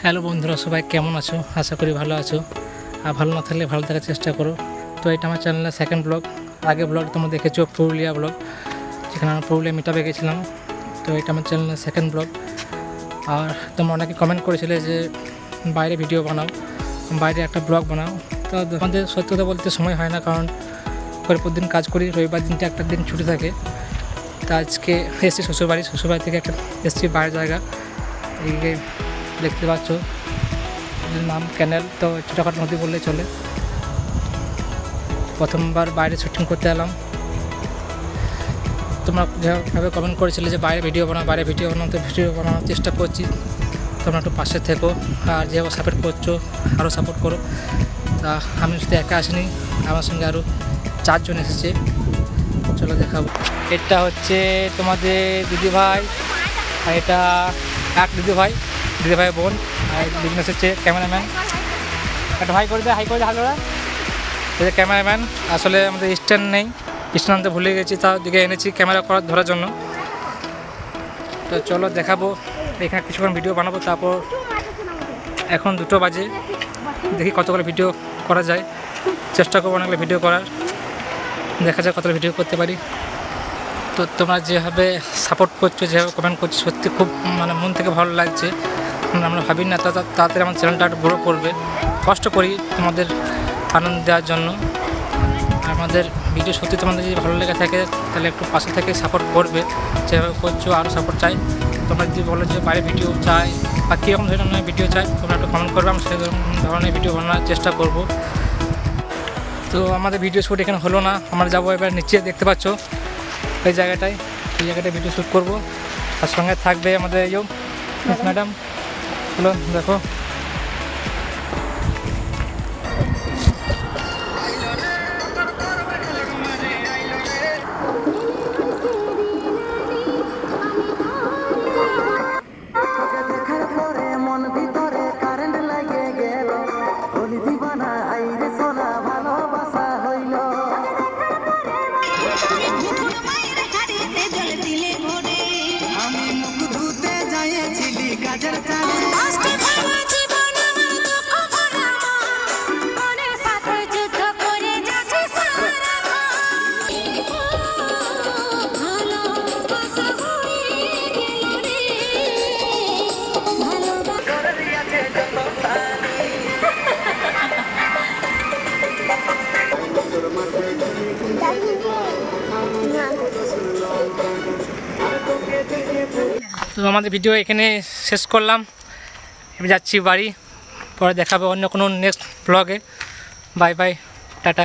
Hello বন্ধুরা, সবাই কেমন আছো? আশা করি ভালো আছো। আর ভালো না থাকলে ভালো থাকার চেষ্টা করো। তো এটা আমার চ্যানেলের সেকেন্ড ব্লগ। আগে ব্লগ তোমরা দেখেছো পুরুলিয়া ব্লগ, যেখানে আমরা পুরুলিয়া মিটআপে গেছিলাম। তো এটা আমার চ্যানেলের সেকেন্ড ব্লগ। আর তোমরা অনেকে কমেন্ট করেছিলে যে বাইরে ভিডিও বানাও, বাইরে একটা ব্লগ বানাও। তো আমাদের সত্যি কথা বলতে সময় হয় না, কারণ পরের দিন কাজ করি, রবিবার দিনটা একটা দিন ছুটি থাকে। তো আজকে এসেছি শ্বশুরবাড়ি থেকে একটা এসেছি বাইরের জায়গা। এই দেখতে পাচ্ছ নাম ক্যানেল, তো ছোটোখাটো নদী বললে চলে। প্রথমবার বাইরে শুটিং করতে এলাম। তোমরা যেভাবে কমেন্ট করেছিলে যে বাইরে ভিডিও বানাও, তো ভিডিও বানানোর চেষ্টা করছি। তোমরা একটু পাশে থেকো, আর যেভাবে সাপোর্ট করছো আরও সাপোর্ট করো। তা আমি শুধু একা আসিনি, আমার সঙ্গে আরও 4 জন এসেছে। চলো দেখাবো। এটা হচ্ছে তোমাদের দিদিভাই, আর এটা এক দিদিভাই বোন, আর দুজন এসেছে ক্যামেরাম্যান। একটা হাই করে দে হালোরা। এই যে ক্যামেরাম্যান, আসলে আমাদের স্ট্যান্ড নেই, স্ট্যান্ড আনতে ভুলে গেছি, তার দিকে এনেছি ক্যামেরা ধরার জন্য। তো চলো দেখাবো, এখানে কিছুক্ষণ ভিডিও বানাবো। তারপর এখন 2টো বাজে, দেখি কতগুলো ভিডিও করা যায়। চেষ্টা করবো অনেকগুলো ভিডিও করার, দেখা যায় কতগুলো ভিডিও করতে পারি। তো তোমরা যেভাবে সাপোর্ট করছো, যেভাবে কমেন্ট করছো, সত্যি খুব মন থেকে ভালো লাগছে। আমরা ভাবি না তাড়াতাড়ি আমার চ্যানেলটা একটু গ্রো করবে। কষ্ট করি তোমাদের আনন্দ দেওয়ার জন্য। আমাদের ভিডিও সত্যি তোমাদের যদি ভালো লেগে থাকে, তাহলে একটু পাশে থেকে সাপোর্ট করবে। যেভাবে করছো আরও সাপোর্ট চাই। তোমরা যদি বলো যে বাইরে ভিডিও চাই বা কীরকম ধরনের ভিডিও চাই, তোমরা একটু কমেন্ট করবে, আমি সেই ধরনের ভিডিও বানানোর চেষ্টা করব। তো আমাদের ভিডিও শ্যুট এখানে হলো না, আমরা যাবো এবার নিচে, দেখতে পাচ্ছ এই জায়গাটায় ভিডিও শ্যুট করবো। আর সঙ্গে থাকবে আমাদের এই ম্যাডাম। হ্যালো, দেখো তো আমাদের ভিডিও এখানে শেষ করলাম। এবার যাচ্ছি বাড়ি, পরে দেখাবে অন্য কোনো নেক্সট ব্লগে। Bye bye, tata.